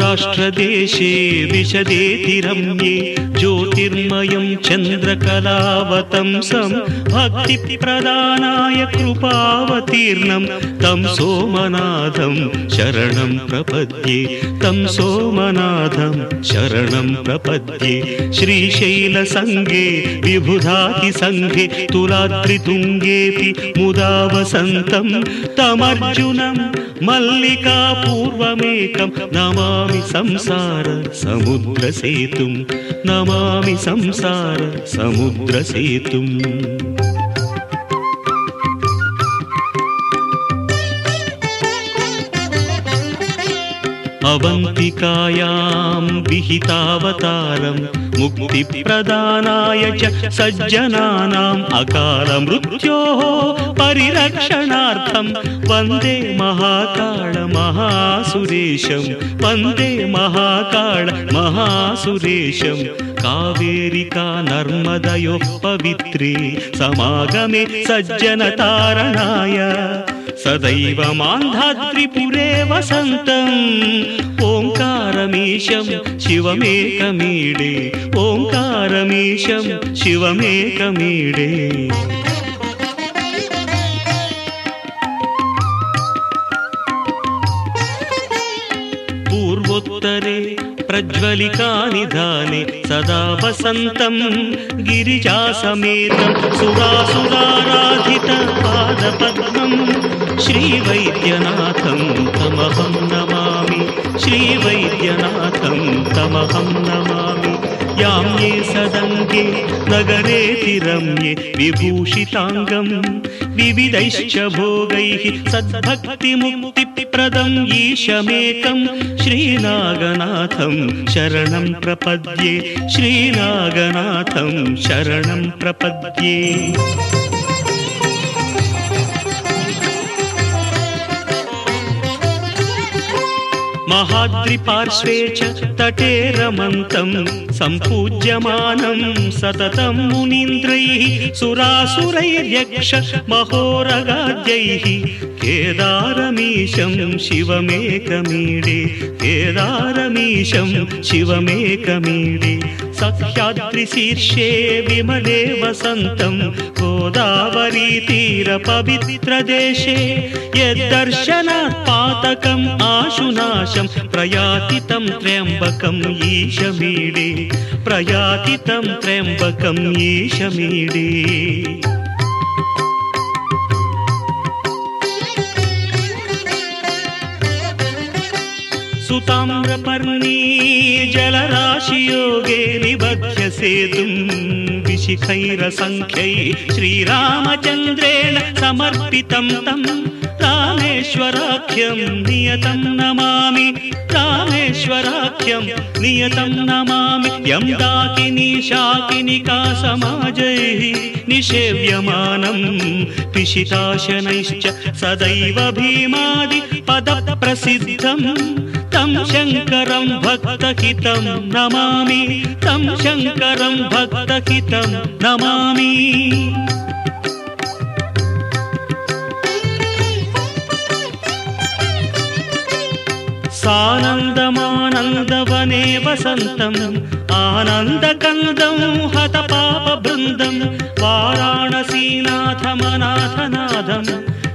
सौराष्ट्रदेशे विशदेति रम्ये ज्योतिर्मयं चन्द्रकलावतंसं भक्तिप्रदानाय कृपावतीर्णं तं सोमनाथं शरणं प्रपद्ये तं सोमनाथं शरणं प्रपद्ये। श्रीशैलसङ्गे विबुधातिसङ्गे तुलाद्रितुङ्गेऽपि मुदा वसन्तं तमर्जुनं मल्लिकापूर्वमेकं नमामि संसार समुद्रसेतुं नमामि संसार समुद्रसेतुम्। अवन्तिकायां विहितावतारं मुक्तिप्रदानाय च सज्जनानाम् अकालमृत्योः परिरक्षणार्थं वन्दे महाकाल महासुरेशं वन्दे महाकाल महासुरेशं। कावेरिका नर्मदयोः पवित्रे समागमे सज्जनतारणाय सदैव मान्धाद्रिपुरे वसन्तम् ओङ्कारमीशं शिवमेकमीडे ओङ्कारमीशं शिवमेकमीडे। पूर्वोत्तरे प्रज्वलिकानिधाने सदा वसन्तं गिरिजासमेतं सुरासुराराधितपादपद्मं श्रीवैद्यनाथं तमहं नमामि श्रीवैद्यनाथं तमहं नमामि। याम्ये सदङ्गे नगरेति रम्ये विभूषिताङ्गं विविधैश्च भोगैः सद्भक्तिमुक्तिप्रदं ईशमेकं श्रीनागनाथं शरणं प्रपद्ये श्रीनागनाथं शरणं प्रपद्ये। महाद्रिपार्श्वे च तटे रमन्तं सम्पूज्यमानं सततं मुनीन्द्रैः सुरासुरैर्यक्ष महोरगाद्यैः केदारमीशं शिवमेकमीडे केदारमीशं शिवमेकमीडे। सह्याद्रिशीर्षे विमले वसन्तं गोदावरीतीरपवित्रदेशे यद्दर्शनात् पातकम् आशुनाशं प्रयाति तं त्र्यम्बकम् ईशमीडे प्रयाति तं त्र्यम्बकम् ईशमीडे। सुताम्रपर्णी जलराशियोगे निबध्य सेतुं विशिखैरसङ्ख्यैः श्रीरामचन्द्रेण समर्पितं तं रामेश्वराख्यं नियतं नमामि रामेश्वराख्यं नियतं नमामि। यं दाकिनी शाकिनिका समाजैः निषेव्यमानं पिशिताशनैश्च सदैव भीमादि पदप्रसिद्धं तं शङ्करं भक्तहितं नमामि तं शङ्करं भक्तहितं नमामि। सानन्दमानन्दवने वसन्तम् आनन्दकन्दं हतपापबृन्दं वाराणसीनाथमनाथनाथं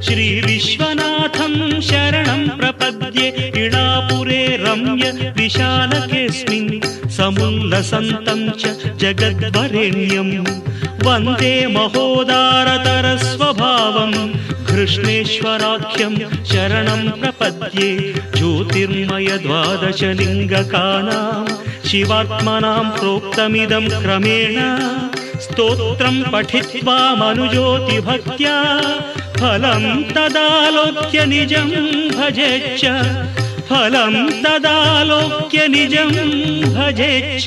श्रीविश्वनाथं शरणं प्रपद्ये। इडापुरे रम्य विशालकेऽस्मिन् समुल्लसन्तं च जगद्वरेण्यं वन्दे महोदारतरस्वभावं कृष्णेश्वराख्यं शरणं प्रपद्ये। ज्योतिर्मय द्वादशलिङ्गकानां शिवात्मनां प्रोक्तमिदं क्रमेण स्तोत्रं पठित्वा मनुज्योतिभक्त्या फलं तदालोक्य निजं भजेच्च फलं तदालोक्य निजं भजेच्च।